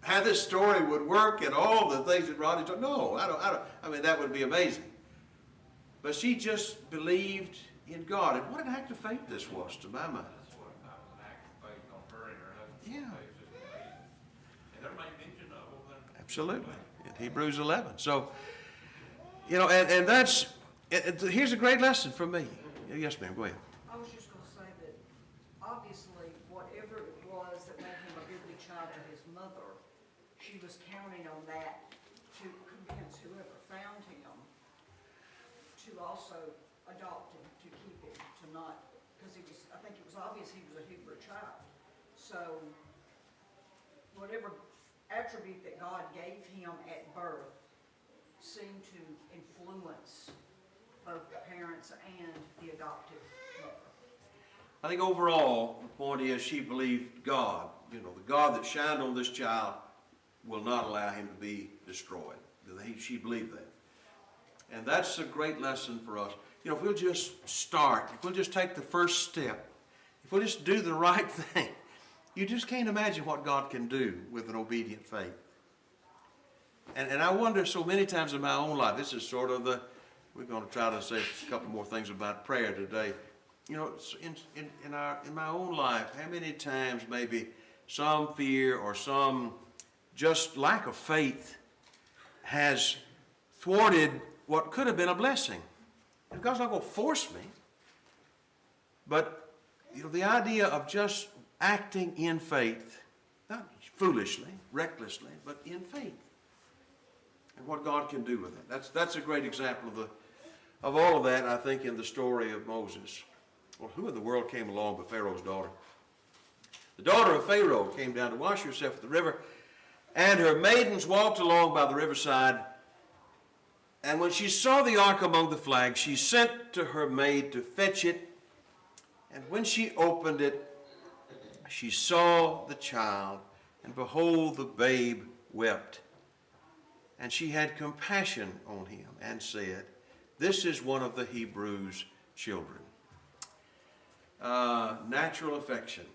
how this story would work and all the things that Rodney told. No, I mean, that would be amazing. But she just believed in God. And what an act of faith this was, to my mind. That's what was an act of faith on her and her husband's Yeah. faith, just amazing. And there may mention of them. Absolutely. In Hebrews 11. So, and that's, here's a great lesson for me. Yes, ma'am, go ahead. I was just going to say that obviously whatever it was that made him a goodly child to his mother, she was counting on that to convince whoever found him to also adopt him, to keep him, to not, because I think it was obvious he was a Hebrew child. So whatever attribute that God gave him at birth seemed to influence both the parents and the adoptive mother. I think overall, the point is she believed God. The God that shined on this child will not allow him to be destroyed. She believed that. And that's a great lesson for us. If we'll just start, if we'll just take the first step, if we'll just do the right thing, you just can't imagine what God can do with an obedient faith. And I wonder so many times in my own life, this is sort of we're going to try to say a couple more things about prayer today. In my own life, how many times maybe some fear or some just lack of faith has thwarted what could have been a blessing. And God's not going to force me. But, the idea of just acting in faith, not foolishly, recklessly, but in faith. And what God can do with it. That's a great example of all of that, I think, in the story of Moses. Well, who in the world came along but Pharaoh's daughter? The daughter of Pharaoh came down to wash herself at the river, and her maidens walked along by the riverside. And when she saw the ark among the flags, she sent to her maid to fetch it. And when she opened it, she saw the child, and behold, the babe wept. And she had compassion on him and said, "This is one of the Hebrews' children." Natural affection.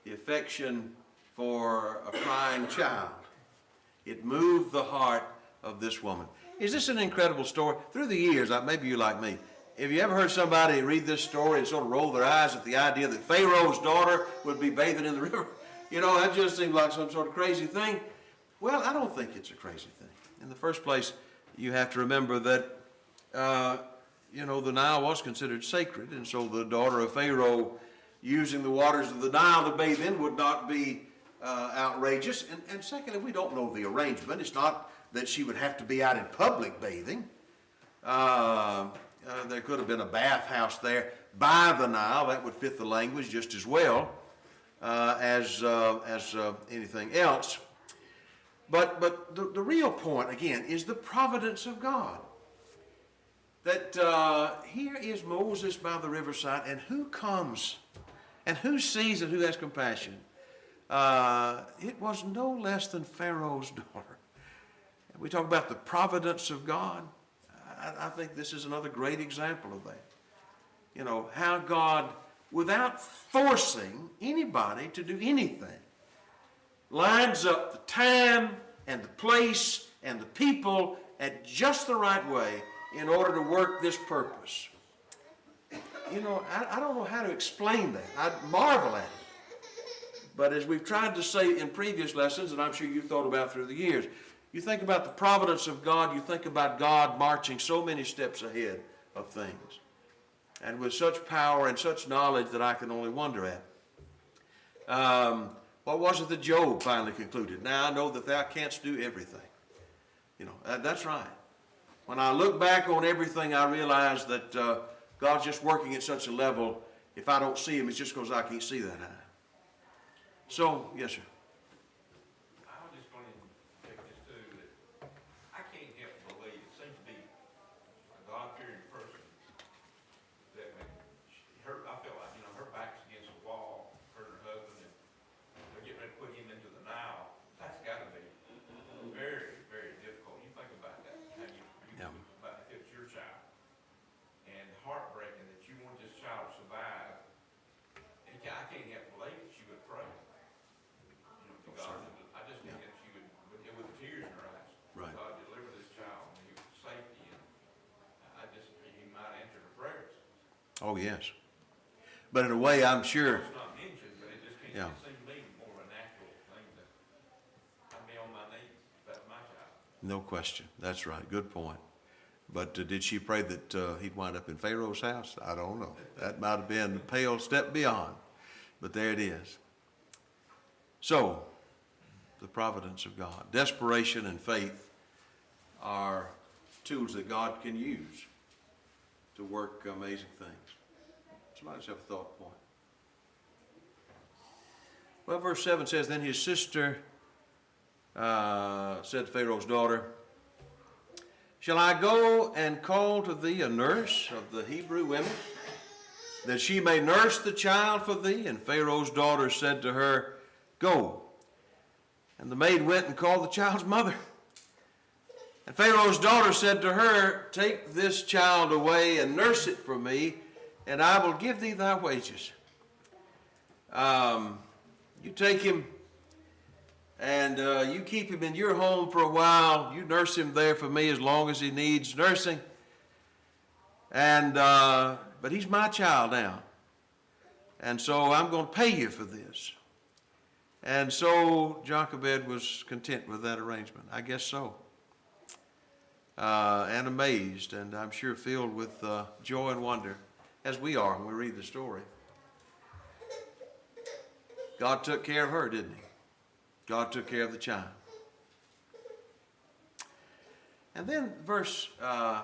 The affection for a crying child. It moved the heart of this woman. Is this an incredible story? Through the years, maybe you're like me, have you ever heard somebody read this story and sort of roll their eyes at the idea that Pharaoh's daughter would be bathing in the river? That just seemed like some sort of crazy thing. Well, I don't think it's a crazy thing. In the first place, you have to remember that, the Nile was considered sacred, and so the daughter of Pharaoh using the waters of the Nile to bathe in would not be outrageous. And secondly, we don't know the arrangement. It's not that she would have to be out in public bathing. There could have been a bathhouse there by the Nile. That would fit the language just as well as anything else. But the real point, again, is the providence of God. That here is Moses by the riverside, and who comes and who sees and who has compassion? It was no less than Pharaoh's daughter. We talk about the providence of God. I think this is another great example of that. How God, without forcing anybody to do anything, lines up the time and the place and the people at just the right way in order to work this purpose. I don't know how to explain that. I marvel at it. But as we've tried to say in previous lessons, and I'm sure you've thought about through the years, you think about the providence of God, you think about God marching so many steps ahead of things. And with such power and such knowledge that I can only wonder at. What was it that Job finally concluded? Now I know that thou canst do everything. That's right. When I look back on everything, I realize that God's just working at such a level, if I don't see him, it's just because I can't see that high. So, yes, sir. I was just going to take this too, that I can't help but believe, it seems to be a God-fearing person, that I feel like, her back's against the wall, her and her husband, and they're getting ready to put him into the Nile. That's got to be very, very difficult. You think about that, how you about if it's your child, and heartbreaking that you want this child to survive. And I can't help believe that she would pray. Oh, yes. But in a way, I'm sure, It's not mentioned, but it just can't, Yeah. it seems to me more of a natural thing that I'd be on my knees if that was my child. no question. That's right. Good point. But did she pray that he'd wind up in Pharaoh's house? I don't know. That might have been a pale step beyond. But there it is. So, the providence of God. Desperation and faith are tools that God can use to work amazing things. Somebody just have a thought point. Well, verse 7 says, Then his sister said to Pharaoh's daughter, Shall I go and call to thee a nurse of the Hebrew women, that she may nurse the child for thee? And Pharaoh's daughter said to her, Go. And the maid went and called the child's mother. And Pharaoh's daughter said to her, Take this child away and nurse it for me, and I will give thee thy wages. You take him and you keep him in your home for a while. You nurse him there for me as long as he needs nursing. And but he's my child now. And so I'm going to pay you for this. And so Jochebed was content with that arrangement. I guess so. And amazed, and I'm sure filled with joy and wonder, as we are when we read the story. God took care of her, didn't he? God took care of the child. And then verse 9,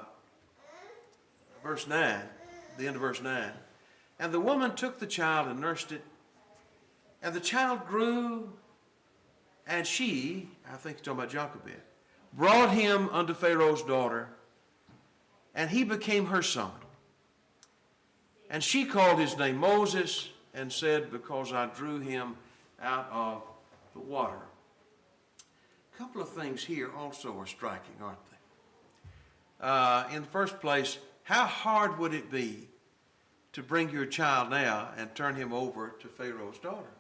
the end of verse 9, And the woman took the child and nursed it, and the child grew, and she, I think it's talking about Jochebed, brought him unto Pharaoh's daughter, and he became her son. And she called his name Moses, and said, Because I drew him out of the water. A couple of things here also are striking, aren't they? In the first place, how hard would it be to bring your child now and turn him over to Pharaoh's daughter?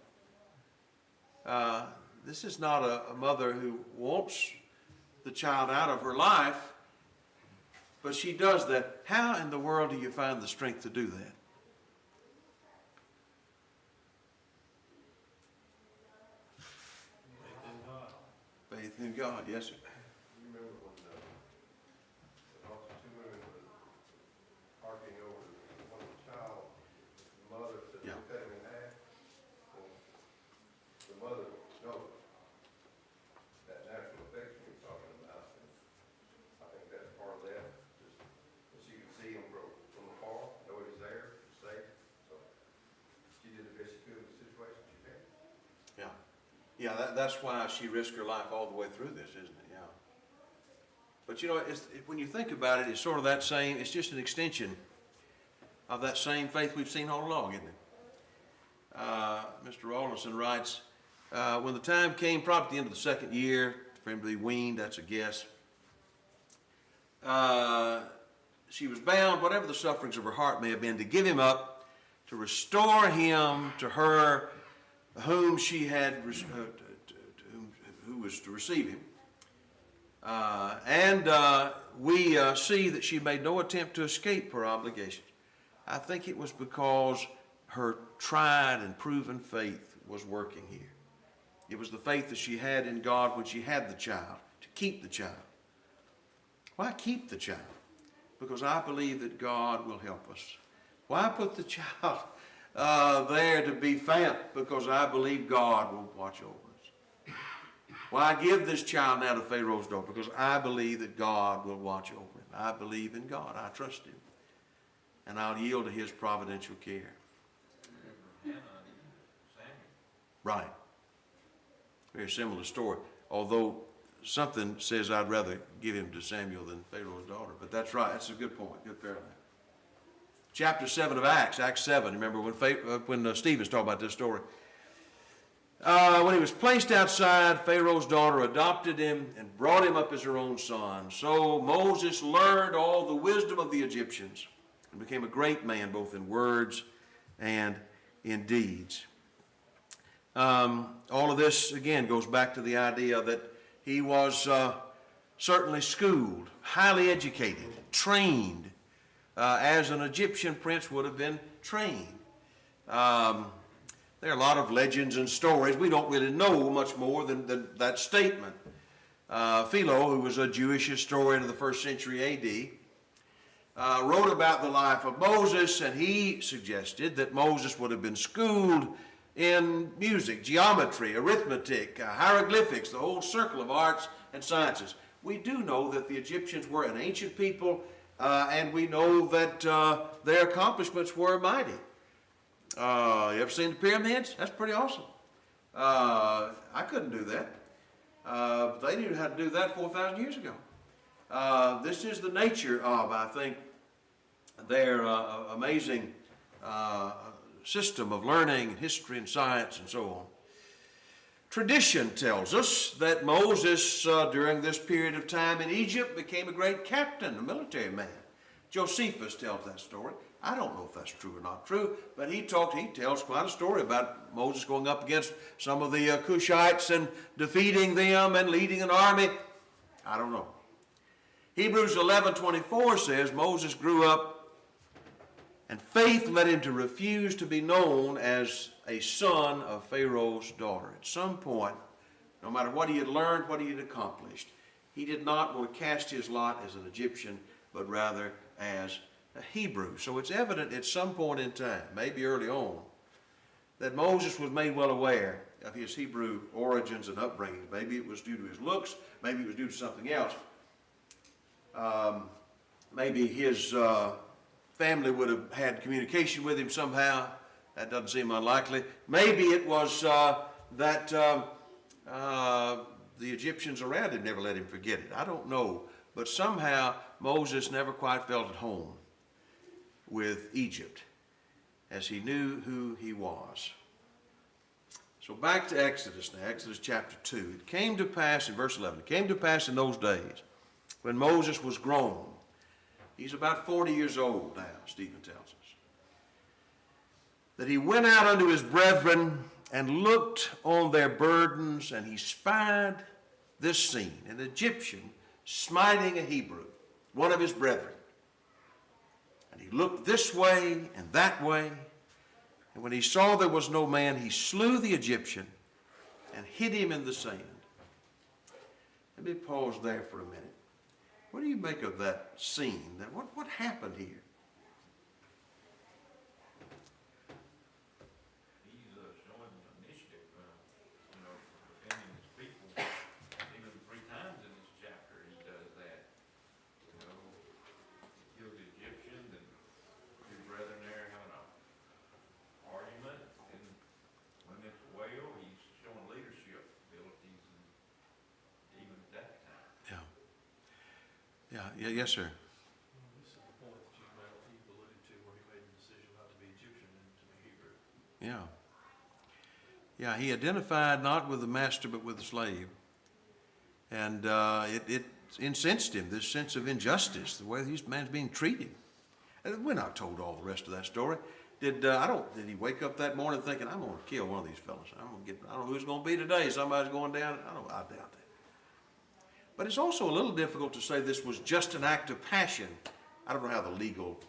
This is not a mother who wants the child out of her life, but she does that. How in the world do you find the strength to do that? Faith in God, yes, sir. You remember when two women were arguing over one child, the mother said, Yeah. Cut him in half. And the mother knows that natural affection you're talking about. And I think that's part of that. Just that she could see him from afar, know he's there, he's safe. So she did the best she could with the situation she had. Yeah. Yeah, that's why she risked her life all the way through this, isn't it? Yeah. But you know, when you think about it, it's sort of that same, it's just an extension of that same faith we've seen all along, isn't it? Mr. Rawlinson writes, when the time came, probably at the end of the second year, for him to be weaned, that's a guess, she was bound, whatever the sufferings of her heart may have been, to give him up, to restore him to her whom she had, who was to receive him. We see that she made no attempt to escape her obligations. I think it was because her tried and proven faith was working here. It was the faith that she had in God when she had the child, to keep the child. Why keep the child? Because I believe that God will help us. Why put the child there to be found? Because I believe God will watch over us. Why give this child now to Pharaoh's daughter? Because I believe that God will watch over him. I believe in God. I trust him. And I'll yield to his providential care. Hannah and Samuel. Right. Very similar story. Although something says I'd rather give him to Samuel than Pharaoh's daughter. But that's right. That's a good point. Good parallel. Chapter 7 of Acts, Acts 7. Remember when Stephen's talking about this story. When he was placed outside, Pharaoh's daughter adopted him and brought him up as her own son. So Moses learned all the wisdom of the Egyptians and became a great man, both in words and in deeds. All of this, again, goes back to the idea that he was certainly schooled, highly educated, trained as an Egyptian prince would have been trained. There are a lot of legends and stories. We don't really know much more than that statement. Philo, who was a Jewish historian of the 1st century A.D., wrote about the life of Moses, and he suggested that Moses would have been schooled in music, geometry, arithmetic, hieroglyphics, the whole circle of arts and sciences. We do know that the Egyptians were an ancient people, and we know that their accomplishments were mighty. You ever seen the pyramids? That's pretty awesome. I couldn't do that. But they knew how to do that 4,000 years ago. This is the nature of, I think, their amazing system of learning, history, and science, and so on. Tradition tells us that Moses, during this period of time in Egypt, became a great captain, a military man. Josephus tells that story. I don't know if that's true or not true, but he tells quite a story about Moses going up against some of the Cushites and defeating them and leading an army. I don't know. Hebrews 11:24 says Moses grew up and faith led him to refuse to be known as a son of Pharaoh's daughter. At some point, no matter what he had learned, what he had accomplished, he did not want to cast his lot as an Egyptian, but rather as a Hebrew. So it's evident at some point in time, maybe early on, that Moses was made well aware of his Hebrew origins and upbringing. Maybe it was due to his looks, maybe it was due to something else. Maybe his family would have had communication with him somehow. That doesn't seem unlikely. Maybe it was that the Egyptians around him never let him forget it. I don't know. But somehow Moses never quite felt at home with Egypt as he knew who he was. So back to Exodus now, Exodus chapter 2. It came to pass, in verse 11, it came to pass in those days when Moses was grown. He's about 40 years old now, Stephen tells us. That he went out unto his brethren and looked on their burdens, and he spied this scene, an Egyptian smiting a Hebrew, one of his brethren. And he looked this way and that way, and when he saw there was no man, he slew the Egyptian and hid him in the sand. Let me pause there for a minute. What do you make of that scene? What happened here? He's showing initiative, defending his people. Even 3 times in this chapter he does that. Killed the Egyptians and two brethren there having an argument. And when it's well, he's showing leadership abilities, and even at that time. Yeah, yes, sir. This is the point that you've alluded to where he made the decision not to be Egyptian and to be Hebrew. Yeah, he identified not with the master but with the slave. And it incensed him, this sense of injustice, the way this man's being treated. And we're not told all the rest of that story. Did he wake up that morning thinking, I'm going to kill one of these fellas. I don't know who it's going to be today. Somebody's going down. I doubt that. But it's also a little difficult to say this was just an act of passion. I don't know how the legal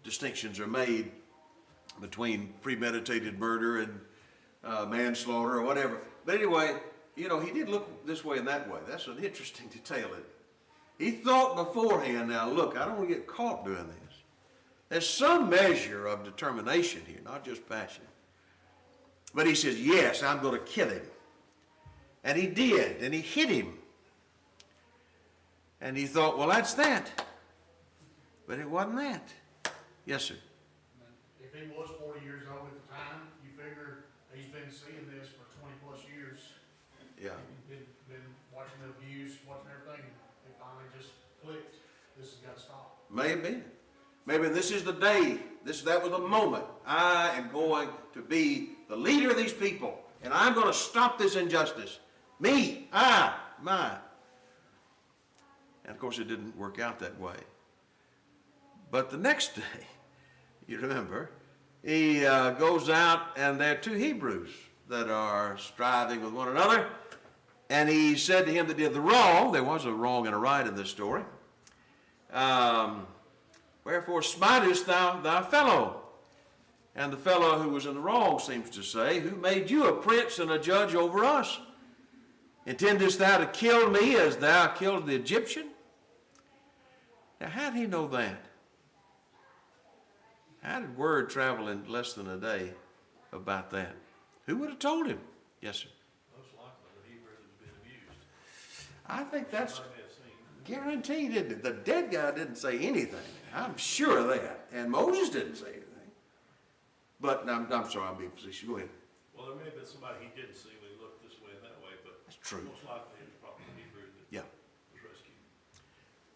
distinctions are made between premeditated murder and manslaughter or whatever. But anyway, he did look this way and that way. That's an interesting detail. He thought beforehand, now look, I don't want to get caught doing this. There's some measure of determination here, not just passion. But he says, yes, I'm going to kill him. And he did, and he hit him. And he thought, well, that's that. But it wasn't that. Yes, sir. If he was 40 years old at the time, you figure he's been seeing this for 20 plus years. Yeah. Been watching the abuse, watching everything. It finally just clicked. This has got to stop. Maybe. Maybe this is the day. That was the moment. I am going to be the leader of these people. And I'm going to stop this injustice. Me, mine. And of course it didn't work out that way. But the next day, you remember, he goes out and there are 2 Hebrews that are striving with one another. And he said to him that did the wrong, there was a wrong and a right in this story. Wherefore smitest thou thy fellow? And the fellow who was in the wrong seems to say, who made you a prince and a judge over us? Intendest thou to kill me as thou killed the Egyptian? Now, how did he know that? How did word travel in less than a day about that? Who would have told him? Yes, sir. Most likely the Hebrew has been abused. I think that's Somebody may have seen. guaranteed, isn't it? The dead guy didn't say anything. I'm sure of that. And Moses didn't say anything. But I'm sorry, I'm being facetious. Go ahead. Well, there may have been somebody he didn't see when he looked this way and that way, but That's true. most likely it was probably the Hebrew that Yeah. was rescued.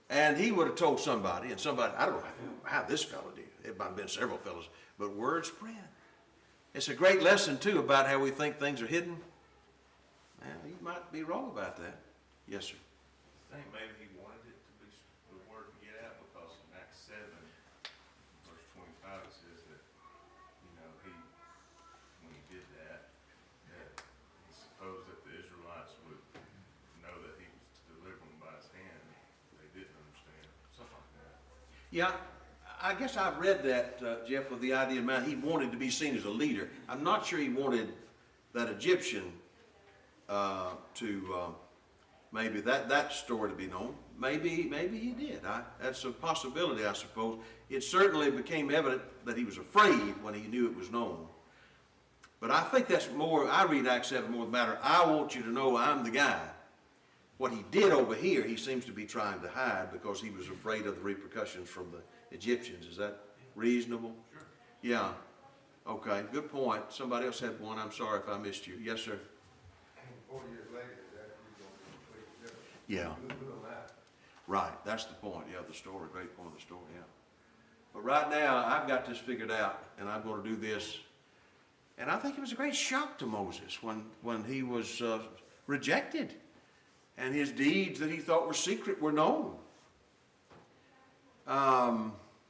And he would have told somebody, and somebody, I don't know how this fellow did. It might have been several fellows, but word spread. It's a great lesson, too, about how we think things are hidden. Well, you might be wrong about that. Yes, sir. I think maybe he wanted it to be, the word to get out, because in Acts 7, verse 25, it says that, when he did that, he supposed that the Israelites would know that he was delivering them by his hand. They didn't understand, something like that. Yeah, I guess I've read that, Jeff, with the idea in mind he wanted to be seen as a leader. I'm not sure he wanted that Egyptian maybe that story to be known. Maybe he did. That's a possibility, I suppose. It certainly became evident that he was afraid when he knew it was known. But I think that's more, I read Acts 7 more the matter, I want you to know I'm the guy. What he did over here, he seems to be trying to hide because he was afraid of the repercussions from the Egyptians. Is that reasonable? Sure. Yeah. Okay, good point. Somebody else had one. I'm sorry if I missed you. Yes, sir. 4 years later, that he's going to be completely different. Yeah. Who will that? Right, that's the point. Yeah, the story, great point of the story, yeah. But right now, I've got this figured out, and I'm going to do this. And I think it was a great shock to Moses when he was rejected, and his deeds that he thought were secret were known.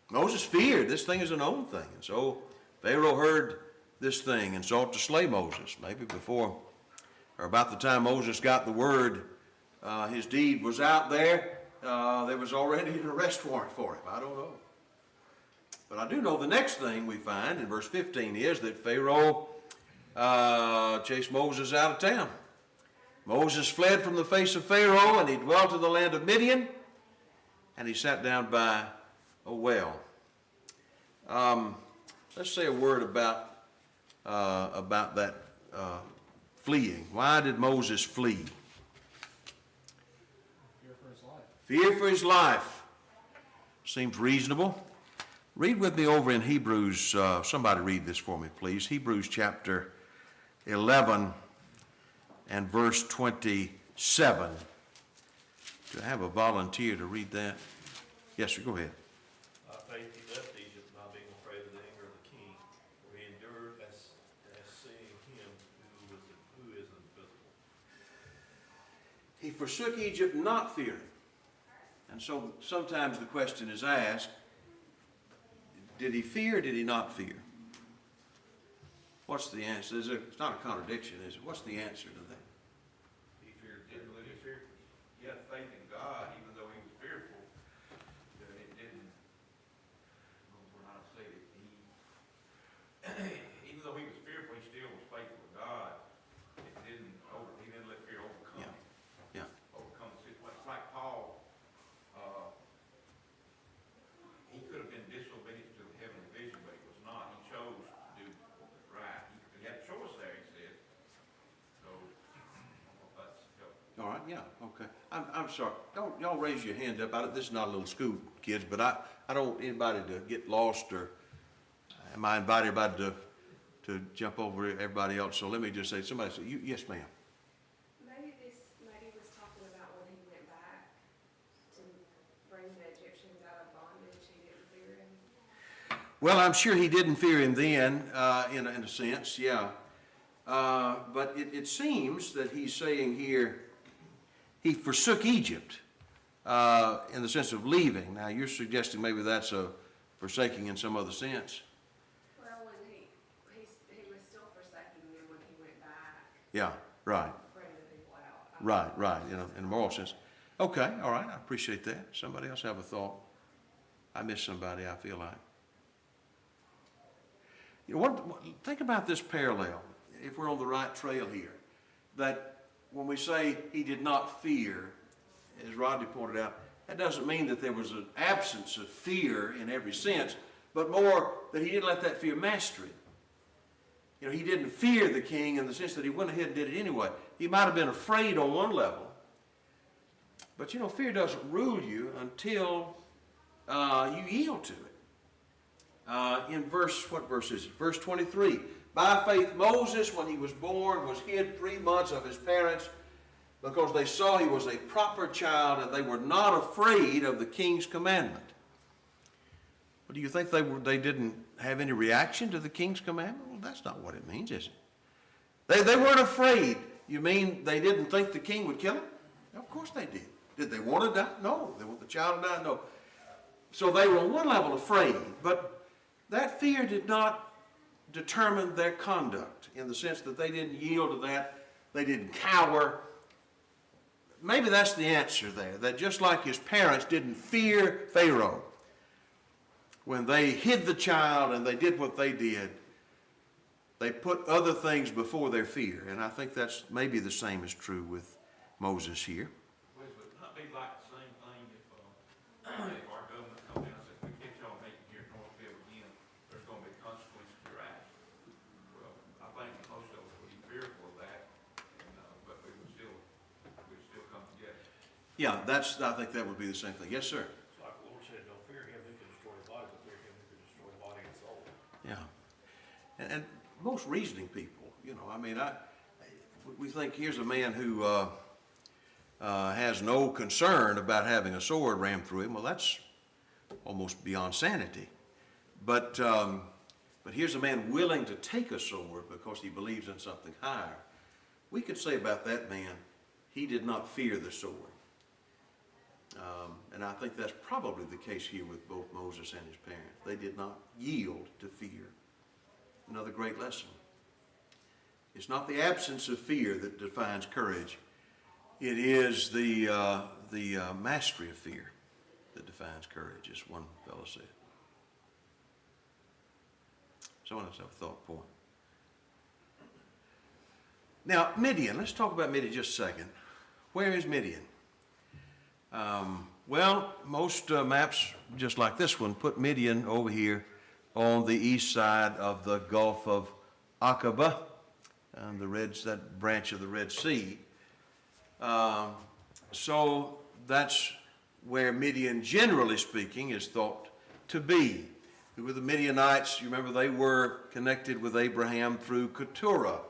Moses feared this thing is a known thing, and so Pharaoh heard this thing and sought to slay Moses. Maybe before, or about the time Moses got the word, his deed was out there. There was already an arrest warrant for him. I don't know. But I do know the next thing we find in verse 15 is that Pharaoh chased Moses out of town. Moses fled from the face of Pharaoh, and he dwelt in the land of Midian, and he sat down by a well. Let's say a word about that fleeing. Why did Moses flee? Fear for his life. Fear for his life. Seems reasonable. Read with me over in Hebrews, somebody read this for me, please. Hebrews chapter 11 and verse 27. Do I have a volunteer to read that? Yes, sir, go ahead. By faith he left Egypt, not being afraid of the anger of the king, for he endured as seeing him who is invisible. He forsook Egypt not fearing. And so sometimes the question is asked, did he fear or did he not fear? What's the answer? It's not a contradiction, is it? What's the answer to that? He feared, didn't really fear. He had faith in God, even though he was fearful. That it didn't, I don't know how to say it. Even though he was fearful, he still was faithful to God. He didn't let fear overcome him. Yeah. Overcome the situation. It's like Paul, he could have been disobedient to the heavenly vision, but he was not. He chose to do what was right. He had a choice there, he said. So, I don't know if that's helpful. All right, yeah, okay. I'm sorry. Don't y'all raise your hand up. This is not a little school, kids, but I don't want anybody to get lost, or am I inviting everybody to jump over everybody else? So let me just say, somebody say, yes, ma'am. Maybe was talking about when he went back to bring the Egyptians out of bondage, he didn't fear him. Well, I'm sure he didn't fear him then, in a sense, yeah. But it seems that he's saying here, he forsook Egypt in the sense of leaving. Now, you're suggesting maybe that's a forsaking in some other sense. Well, when he was still forsaking them when he went back, Yeah, right, bringing the people out. right, in a moral sense. Okay, all right, I appreciate that. Somebody else have a thought? I miss somebody, I feel like. You know, think about this parallel, if we're on the right trail here, that when we say he did not fear, as Rodney pointed out, that doesn't mean that there was an absence of fear in every sense, but more that he didn't let that fear master him. You know, he didn't fear the king in the sense that he went ahead and did it anyway. He might have been afraid on one level, but you know, fear doesn't rule you until you yield to it. In what verse is it? Verse 23. By faith Moses, when he was born, was hid 3 months of his parents because they saw he was a proper child and they were not afraid of the king's commandment. Well, do you think they didn't have any reaction to the king's commandment? Well, that's not what it means, is it? They weren't afraid. You mean they didn't think the king would kill him? Of course they did. Did they want to die? No. They want the child to die? No. So they were on one level afraid, but that fear did not determine their conduct in the sense that they didn't yield to that. They didn't cower. Maybe that's the answer there, that just like his parents didn't fear Pharaoh, when they hid the child and they did what they did, they put other things before their fear. And I think that's maybe the same is true with Moses here. Would it not be like the same thing if our government comes in and says, we get y'all making here in Northville again, there's going to be consequences to your actions? Well, I think most of us would be fearful of that, but we would still come together. Yeah, I think that would be the same thing. Yes, sir. It's like the Lord said, don't fear him who can destroy the body, but fear him who can destroy the body and soul. Yeah. And most reasoning people, you know, I mean, we think here's a man who has no concern about having a sword rammed through him. Well, that's almost beyond sanity. But here's a man willing to take a sword because he believes in something higher. We could say about that man, he did not fear the sword. And I think that's probably the case here with both Moses and his parents. They did not yield to fear. Another great lesson. It's not the absence of fear that defines courage. It is the mastery of fear that defines courage, as one fellow said. Someone else have a thought point. Now, Midian. Let's talk about Midian just a second. Where is Midian? Well, most maps, just like this one, put Midian over here on the east side of the Gulf of Aqaba, and that branch of the Red Sea. So that's where Midian, generally speaking, is thought to be. Who were the Midianites? You remember they were connected with Abraham through Keturah,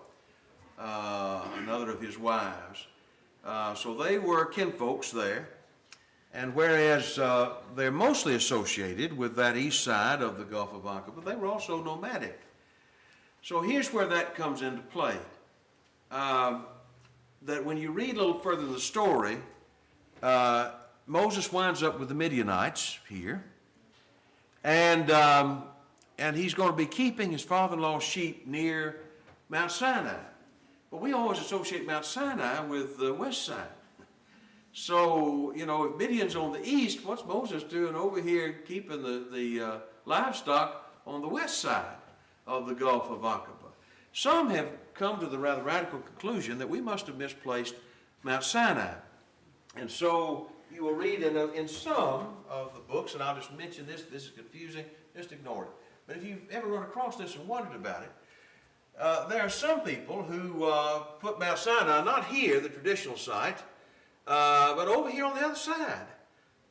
another of his wives. So they were kinfolks there. And whereas they're mostly associated with that east side of the Gulf of Aqaba, they were also nomadic. So here's where that comes into play. That when you read a little further in the story, Moses winds up with the Midianites here. And he's going to be keeping his father-in-law's sheep near Mount Sinai. But we always associate Mount Sinai with the west side. So, you know, if Midian's on the east, what's Moses doing over here keeping the livestock on the west side of the Gulf of Aqaba? Some have come to the rather radical conclusion that we must have misplaced Mount Sinai. And so you will read in some of the books, and I'll just mention this is confusing, just ignore it. But if you've ever run across this and wondered about it, there are some people who put Mount Sinai, not here, the traditional site, but over here on the other side.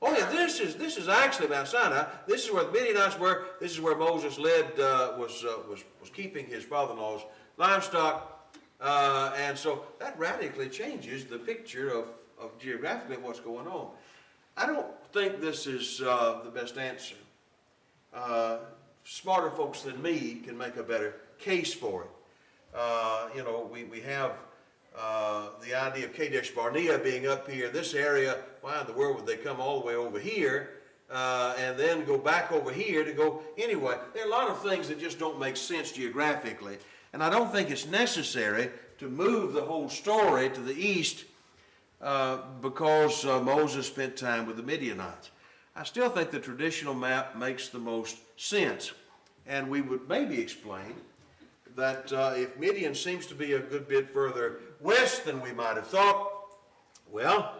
Oh yeah, this is actually Mount Sinai. This is where the Midianites were. This is where Moses was keeping his father-in-law's livestock, and so that radically changes the picture of geographically what's going on. I don't think this is the best answer. Smarter folks than me can make a better case for it. You know, we have the idea of Kadesh Barnea being up here, this area. Why in the world would they come all the way over here and then go back over here to go anyway? There are a lot of things that just don't make sense geographically, and I don't think it's necessary to move the whole story to the east because Moses spent time with the Midianites. I still think the traditional map makes the most sense. And we would maybe explain that if Midian seems to be a good bit further west than we might have thought, well,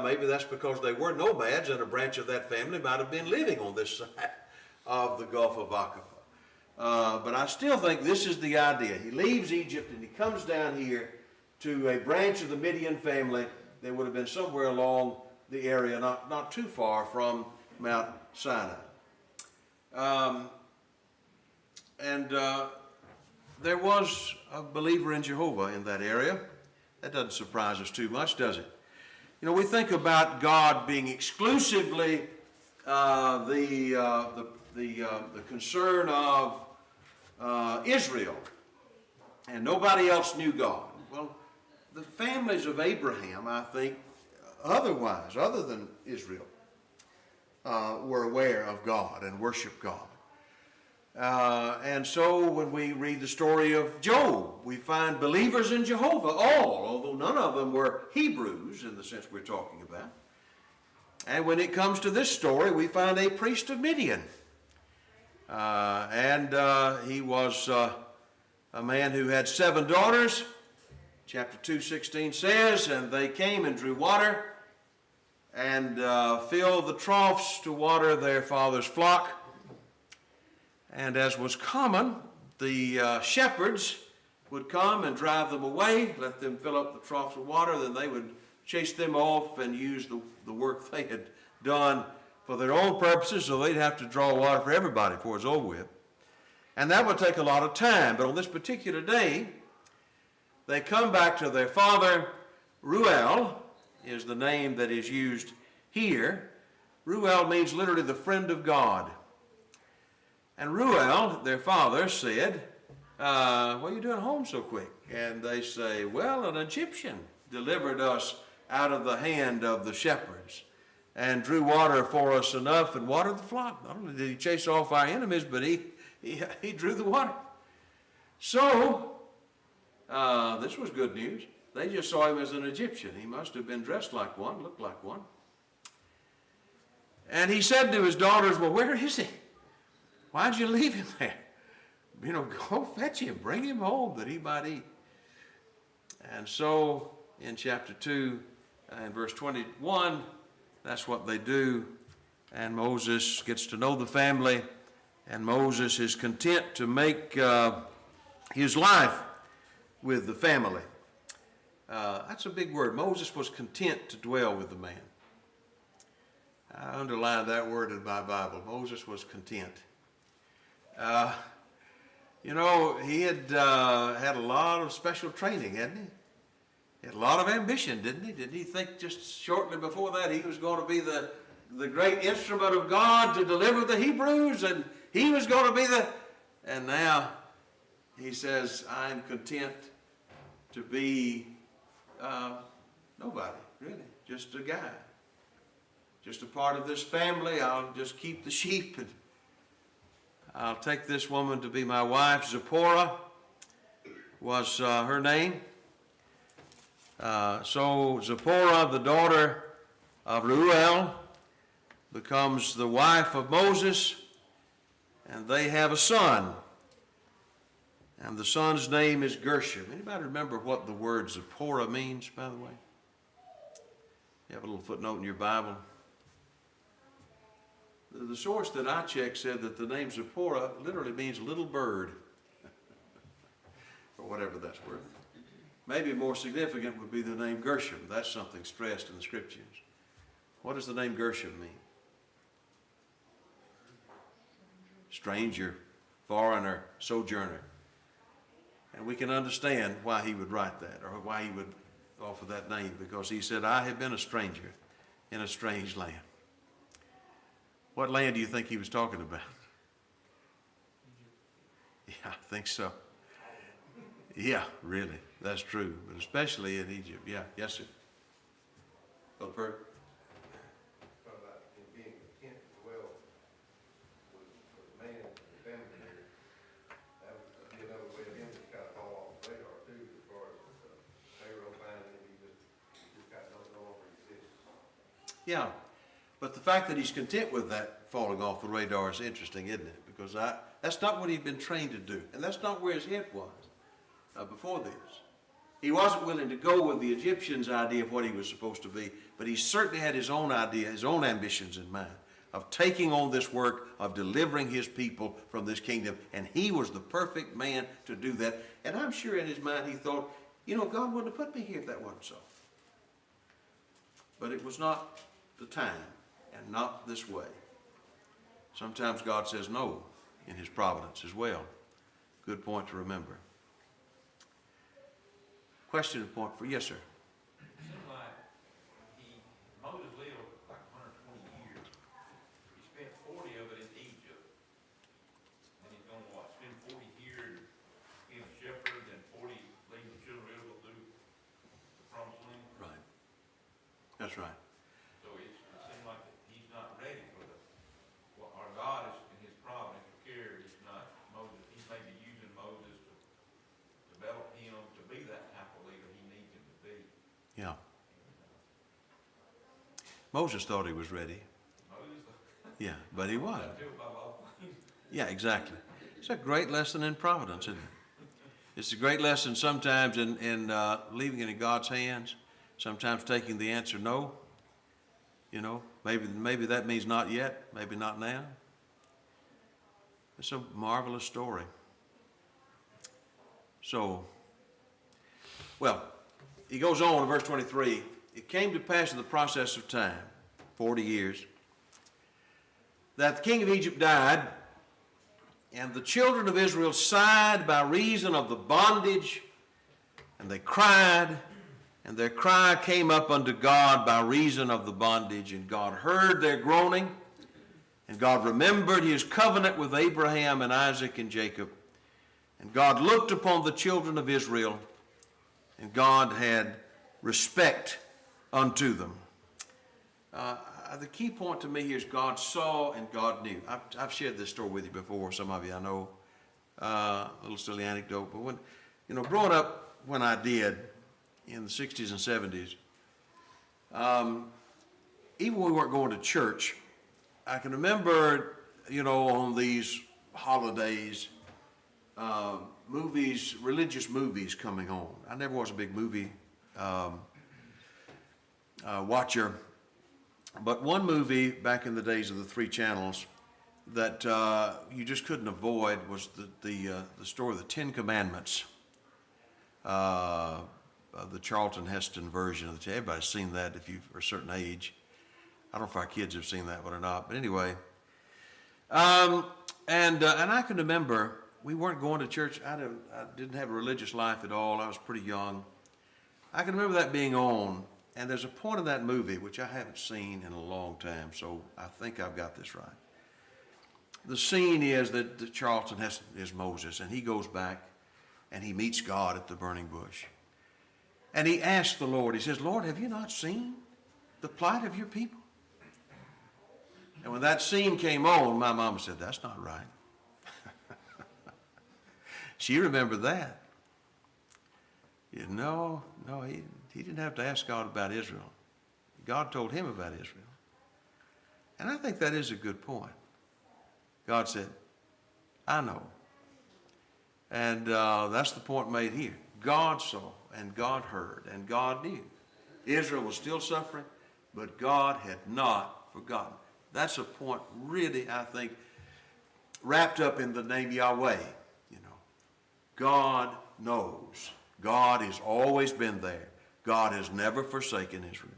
maybe that's because they were nomads and a branch of that family might have been living on this side of the Gulf of Aqaba. But I still think this is the idea. He leaves Egypt and he comes down here to a branch of the Midian family that would have been somewhere along the area, not too far from Mount Sinai. There was a believer in Jehovah in that area. That doesn't surprise us too much, does it? You know, we think about God being exclusively the concern of Israel, and nobody else knew God. Well, the families of Abraham, I think, otherwise, other than Israel, were aware of God and worshiped God. And so when we read the story of Job, we find believers in Jehovah, all, although none of them were Hebrews in the sense we're talking about. And when it comes to this story, we find a priest of Midian. He was a man who had 7 daughters. Chapter 2:16 says, and they came and drew water and filled the troughs to water their father's flock. And as was common, the shepherds would come and drive them away, let them fill up the troughs with water, then they would chase them off and use the work they had done for their own purposes, so they'd have to draw water for everybody before it's over with. And that would take a lot of time. But on this particular day, they come back to their father. Ruel is the name that is used here. Ruel means literally the friend of God. And Ruel, their father, said, what are you doing home so quick? And they say, well, an Egyptian delivered us out of the hand of the shepherds and drew water for us enough and watered the flock. Not only did he chase off our enemies, but he drew the water. So, this was good news. They just saw him as an Egyptian. He must have been dressed like one, looked like one. And he said to his daughters, well, where is he? Why'd you leave him there? You know, go fetch him, bring him home that he might eat. And so in chapter 2 and verse 21, that's what they do. And Moses gets to know the family, and Moses is content to make his life with the family. That's a big word. Moses was content to dwell with the man. I underlined that word in my Bible. Moses was content. You know, he had had a lot of special training, hadn't he? He had a lot of ambition, didn't he? Didn't he think just shortly before that he was going to be the great instrument of God to deliver the Hebrews, and he was going to be and now he says, I'm content to be nobody, really, just a guy. Just a part of this family. I'll just keep the sheep, and I'll take this woman to be my wife. Zipporah was her name. So Zipporah, the daughter of Luelle, becomes the wife of Moses, and they have a son. And the son's name is Gershom. Anybody remember what the word Zipporah means, by the way? You have a little footnote in your Bible. The source that I checked said that the name Zipporah literally means little bird, or whatever that's worth. Maybe more significant would be the name Gershom. That's something stressed in the scriptures. What does the name Gershom mean? Stranger, foreigner, sojourner. And we can understand why he would write that, or why he would offer that name, because he said, I have been a stranger in a strange land. What land do you think he was talking about? Yeah, I think so. Yeah, really, that's true, but especially in Egypt. Yeah, yes, sir. Brother Perk? Talking about him being content to dwell with the man and the family there. That would be another way of him to kind of fall off the radar too, as far as Pharaoh finding him, he just kind of no longer exists. Yeah, But the fact that he's content with that falling off the radar is interesting, isn't it? Because that's not what he'd been trained to do. And that's not where his head was before this. He wasn't willing to go with the Egyptians' idea of what he was supposed to be, but he certainly had his own idea, his own ambitions in mind of taking on this work of delivering his people from this kingdom. And he was the perfect man to do that. And I'm sure in his mind he thought, you know, God wouldn't have put me here if that wasn't so. But it was not the time and not this way. Sometimes God says no in his providence as well. Good point to remember. Question and point for, yes, sir. It seemed like Moses lived like 120 years. He spent 40 of it in Egypt. And he's going to what, spend 40 here being a shepherd, and 40 leading the children of Israel through the promised land? Right. That's right. So it seemed like he's not ready for what our God is in his providential care. He's not Moses. He's maybe using Moses to develop him to be that type of leader he needs him to be. Yeah. Moses thought he was ready. Moses, Yeah, but he wasn't. that too about all things. Yeah, exactly. It's a great lesson in providence, isn't it? It's a great lesson sometimes in leaving it in God's hands, sometimes taking the answer no. You know, maybe that means not yet, maybe not now. It's a marvelous story. So, well, he goes on in verse 23. It came to pass in the process of time, 40 years, that the king of Egypt died, and the children of Israel sighed by reason of the bondage, and they cried, and their cry came up unto God by reason of the bondage, and God heard their groaning, and God remembered his covenant with Abraham and Isaac and Jacob, and God looked upon the children of Israel, and God had respect unto them. The key point to me here is God saw and God knew. I've shared this story with you before, some of you I know, a little silly anecdote, but when, you know, growing up when I did in the 60s and 70s, even when we weren't going to church, I can remember, you know, on these holidays, movies, religious movies coming on. I never was a big movie watcher, but one movie back in the days of the 3 channels that you just couldn't avoid was the story of the 10 Commandments, the Charlton Heston version of the. Everybody's seen that if you're a certain age. I don't know if our kids have seen that one or not, but anyway. And I can remember we weren't going to church. I didn't have a religious life at all. I was pretty young. I can remember that being on, and there's a point in that movie which I haven't seen in a long time, so I think I've got this right. The scene is that Charlton Heston is Moses, and he goes back and he meets God at the burning bush. And he asks the Lord, he says, Lord, have you not seen the plight of your people? And when that scene came on, my mama said, that's not right. She remembered that. No, he didn't have to ask God about Israel. God told him about Israel. And I think that is a good point. God said, I know. And that's the point made here. God saw, and God heard, and God knew. Israel was still suffering, but God had not forgotten. That's a point really, I think, wrapped up in the name Yahweh. You know, God knows. God has always been there. God has never forsaken Israel.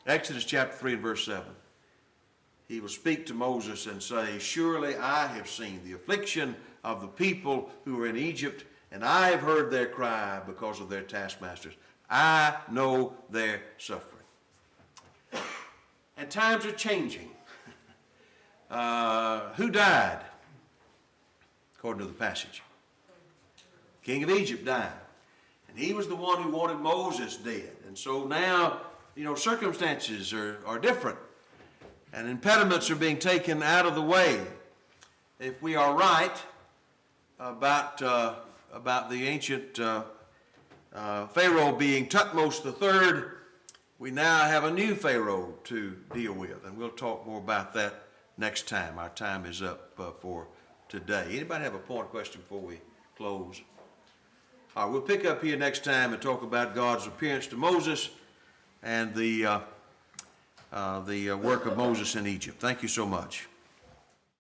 Exodus chapter 3 and verse 7. He will speak to Moses and say, surely I have seen the affliction of the people who are in Egypt, and I have heard their cry because of their taskmasters. I know their suffering. And times are changing. Who died? According to the passage. King of Egypt died. And he was the one who wanted Moses dead. And so now, you know, circumstances are different. And impediments are being taken out of the way. If we are right about the ancient Pharaoh being Tutmos III, we now have a new Pharaoh to deal with, and we'll talk more about that next time. Our time is up for today. Anybody have a point question before we close? All right, we'll pick up here next time and talk about God's appearance to Moses and the work of Moses in Egypt. Thank you so much.